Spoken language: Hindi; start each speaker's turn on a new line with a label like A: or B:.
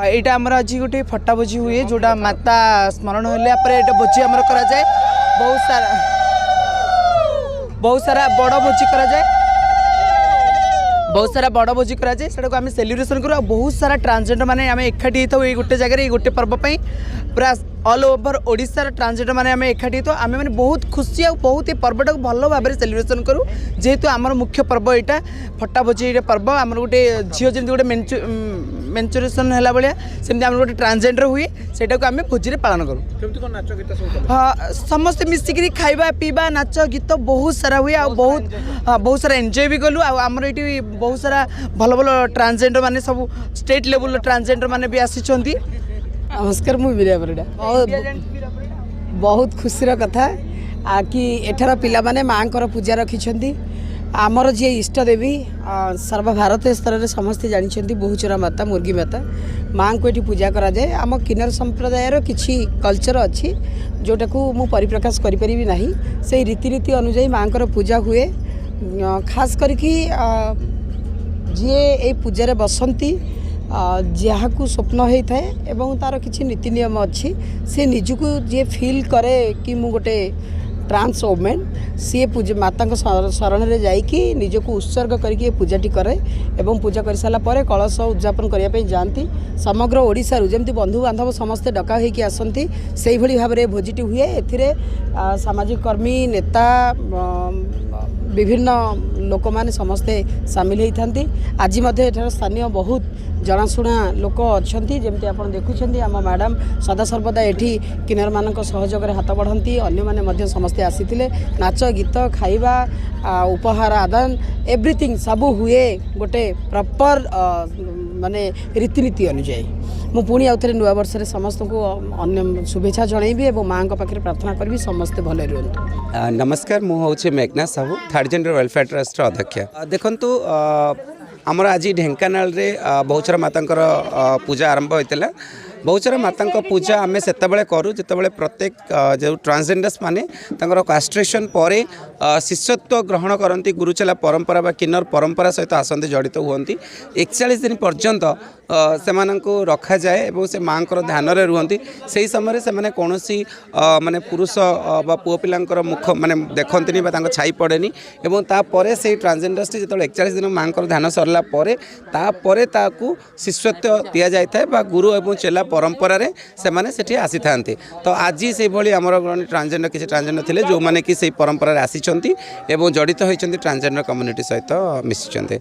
A: यहाँ आमर आज गोटे फटा भोजी हुए जोटा माता स्मरण होगा भोजी आमर करा जाए बहुत सारा बड़ भोजी करा जाए बहुत सारा बड़ भोजी करा जाए सेटा को आम सेलिब्रेशन करूँ बहुत सारा ट्रांसजेंडर माने आम एकाठी होता ये गोटे जगह ये गोटे पर्व पूरा ऑल ओवर ओडिशार ट्रांसजेंडर माने आम एकाठी तो आम मैंने बहुत खुशी और बहुत ये पर्वटा को भल भाव में सेलिब्रेशन करूँ जेहेतु आमर मुख्य पर्व यहाँ फटा भोजी ये पर्व आमर गोटे झील जमी गोटे मेंचुरेशन है भाया सेमती आम गोटे ट्रांसजेंडर हुए सेटा को आम भोजी पालन करूँ। हाँ समस्ते मिसिकी खाइबा पीवा नाच गीत बहुत सारा हुए आ बहुत सारा एंजॉय भी कलु आमर ये बहुत सारा भल भल ट्रांसजेंडर माने सब स्टेट लेवल ट्रांसजेंडर माने भी आसी।
B: नमस्कार मु वीरिया परिडा बहुत खुशी कथा कि एठार पिला माने माँकर पूजा रखी आमर जी इष्ट देवी सर्वभारत स्तर में समस्ते जानते बहुचरा माता मुर्गी माता माँ को ये पूजा करा जाए आम किन्नर संप्रदायर किछि कल्चर अच्छी जोटा को मु परिप्रकाश करि नाही से रीतिनीति अनुजाई माँकर पूजा हुए खास करके जी ए पूजा बसंती जहाँ को स्वप्न होता है एवं तार किसी नीति नियम अच्छी से निजको जी फील करे कि मु गोटे ट्रांस वुमेन सी पूजा माता शरण में जाकि निजको उत्सर्ग करके पूजाटी करे एवं पूजा कर सारापर कलश उद्यापन करने जाती समग्र ओडिशारू जमी बंधु बांधव समस्ते डका होगी आसती से भाव में भोजीटी हुए ए सामाजिक कर्मी नेता विभिन्न लोक मैंने समस्ते सामिल होती आज स्थानीय बहुत जनाशुना लोक अच्छा जमी आप देखुं आम मैडम सदासर्वदा ये किन्नर मान सहयोग हाथ बढ़ती अन्य मैंने समस्ते आसी नाच गीत खाइबा उपहार आदान एवरीथिंग सबू हुए गोटे प्रॉपर माने रीतिनीति अनुजाई मु पुणी आउ थे नुआ वर्ष समस्त को अन्य शुभेच्छा जनइबी और माँ पाखे प्रार्थना करी समस्ते भल रुहतु।
C: नमस्कार मु हूँ मेघना Sahu third gender welfare trust अध्यक्ष। देखंतु आमर आज ढेंकानाल रे बहुचरा मातांकर पूजा आरंभ होता बहुचरा माता पूजा आम से करूँ जिते प्रत्येक जो ट्रांसजेंडर्स माने कास्ट्रेशन पर शिष्यत्व ग्रहण करती गुरुचेला परंपरा बा किन्नर परंपरा सहित आसंती जड़ित हुंती 41 दिन पर्यंत से रखा जाए और से माँ ध्यान में रुहति से समय से मैंने कौन माने पुरुष बा पुओ पिलांकर मुख माने देखती छाई पड़ेनी और तापर से ट्रांसजेंडर्स जो 41 दिन माँ ध्यान सरला ताकू शिष्यत्व दि जाए गुरु और चेला परंपरा रे से माने सेठी आसी थांते तो आज से भली हमर ट्रांसजेंडर किसी ट्रांसजेंडर थिले जो माने कि से परंपरा रे आसीचंती एवं जड़ित होइचंती ट्रांसजेंडर कम्युनिटी सहित मिसिचंती।